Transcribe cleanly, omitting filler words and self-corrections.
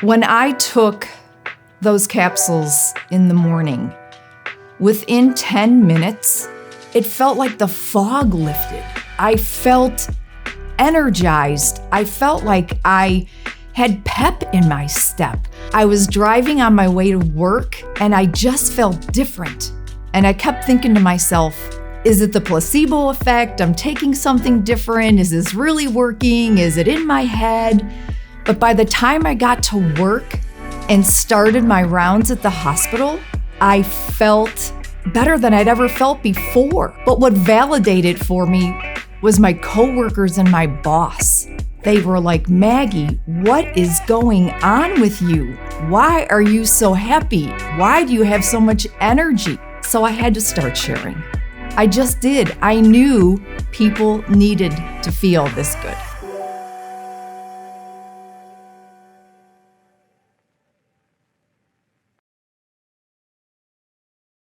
When I took those capsules in the morning, within 10 minutes, it felt like the fog lifted. I felt energized. I felt like I had pep in my step. I was driving on my way to work and I just felt different. And I kept thinking to myself, is it the placebo effect? I'm taking something different. Is this really working? Is it in my head? But by the time I got to work and started my rounds at the hospital, I felt better than I'd ever felt before. But what validated for me was my coworkers and my boss. They were like, Maggie, what is going on with you? Why are you so happy? Why do you have so much energy? So I had to start sharing. I just did. I knew people needed to feel this good.